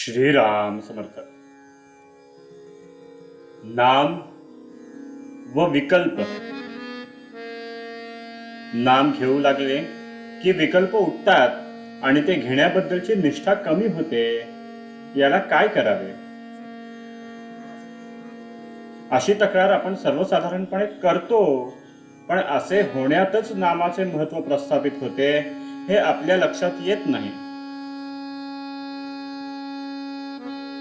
श्रीराम समर्थ. नाम व विकल्प. नाम घेऊ लागले की विकल्प उठतात आणि ते घेण्याबद्दलची निष्ठा कमी होते. याला काय करावे अशी तक्रार आपण सर्वसाधारणपणे करतो, पण असे होण्यातच नामाचे महत्त्व प्रस्थापित होते हे आपल्या लक्षात येत नाही.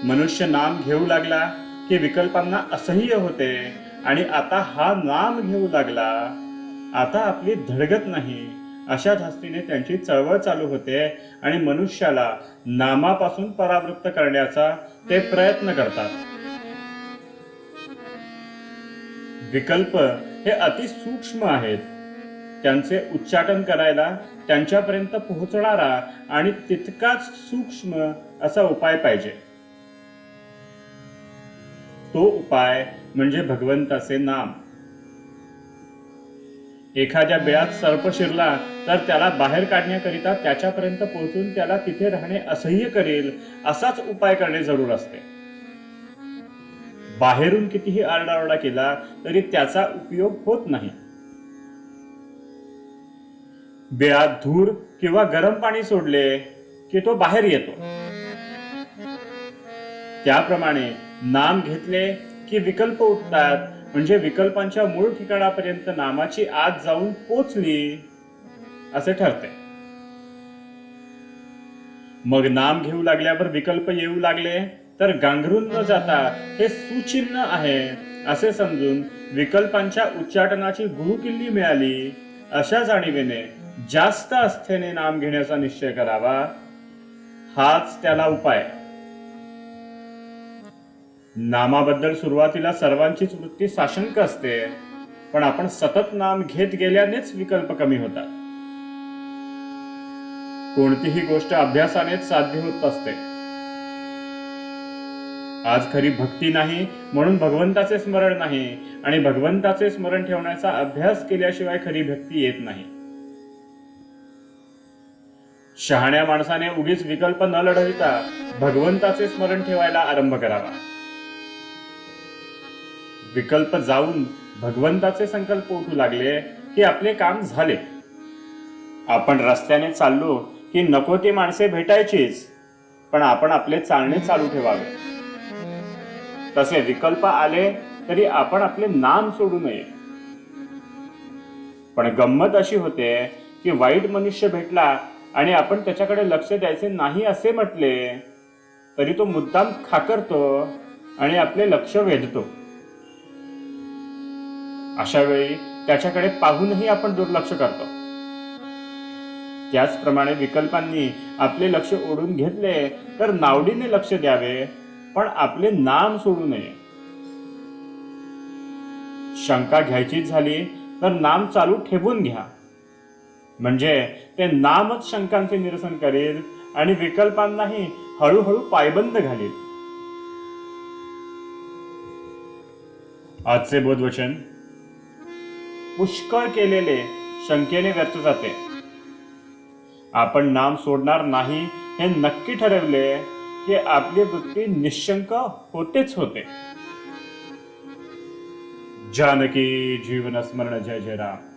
मनुष्य नाम घेऊ लागला की विकल्पांना असह्य होते आणि आता हा नाम घेऊ लागला, आता आपली धडगत नाही अशा धास्तीने त्यांची चळवळ चालू होते आणि मनुष्याला नामापासून परावृत्त करण्याचा ते प्रयत्न करतात. विकल्प हे अति सूक्ष्म आहेत. त्यांचे उच्चाटन करायला त्यांच्यापर्यंत पोहोचणारा आणि तितकाच सूक्ष्म असा उपाय पाहिजे. तो उपाय म्हणजे भगवंताचे नाम. एखाद्या बिळात सर्प शिरला तर त्याला बाहेर काढण्याकरिता त्याच्यापर्यंत पोहोचून त्याला तिथे राहणे असह्य करेल असाच उपाय करणे जरूर असते. बाहेरून कितीही आरडाओरडा केला तरी त्याचा उपयोग होत नाही. बिळात धूर किंवा गरम पाणी सोडले की तो बाहेर येतो. त्याप्रमाणे नाम घेतले की विकल्प उठतात, म्हणजे विकल्पांच्या मूळ ठिकाणापर्यंत नामाची आत जाऊन पोचली असे ठरते. मग नाम घेऊ लागल्यावर विकल्प येऊ लागले तर गांगरून न जाता हे सुचिन्ह आहे असे समजून विकल्पांच्या उच्चाटनाची गुरुकिल्ली मिळाली अशा जाणीवेने जास्त आस्थेने नाम घेण्याचा निश्चय करावा. हाच त्याला उपाय. नामाबद्दल सुरुवातीला सर्वांचीच वृत्ती साशंक असते, पण आपण सतत नाम घेत गेल्यानेच विकल्प कमी होतात. कोणतीही गोष्ट अभ्यासानेच साध्य होत असते. आज खरी भक्ती नाही म्हणून भगवंताचे स्मरण नाही, आणि भगवंताचे स्मरण ठेवण्याचा अभ्यास केल्याशिवाय खरी भक्ती येत नाही. शहाण्या माणसाने उगीच विकल्प न लढविता भगवंताचे स्मरण ठेवायला आरंभ करावा. विकल्प जाऊन भगवंताचे संकल्प उठू लागले की आपले काम झाले. आपण रस्त्याने चाललो की नको ती माणसे भेटायचीच, पण आपण आपले चालणे चालू ठेवावे. तसे विकल्प आले तरी आपण आपले नाम सोडू नये. पण गंमत अशी होते की वाईट मनुष्य भेटला आणि आपण त्याच्याकडे लक्ष द्यायचे नाही असे म्हटले तरी तो मुद्दाम खाकरतो आणि आपले लक्ष वेधतो. अशा वेळी त्याच्याकडे पाहूनही आपण दुर्लक्ष करतो. त्याचप्रमाणे विकल्पांनी आपले लक्ष ओढून घेतले तर नावडीने लक्ष द्यावे, पण आपले नाम सोडू नये. शंका घ्यायचीच झाली तर नाम चालू ठेवून घ्या, म्हणजे ते नामच शंकांचे निरसन करेल आणि विकल्पांनाही हळूहळू पायबंद घालेल. आजचे बोधवचन. पुष्कळ केलेले शंकेने व्यर्थ जाते. आपण नाम सोडणार नाही हे नक्की ठरवले की आपली वृत्ती निशंक होतेच होते. जानकी जीवन स्मरण. जय जय राम.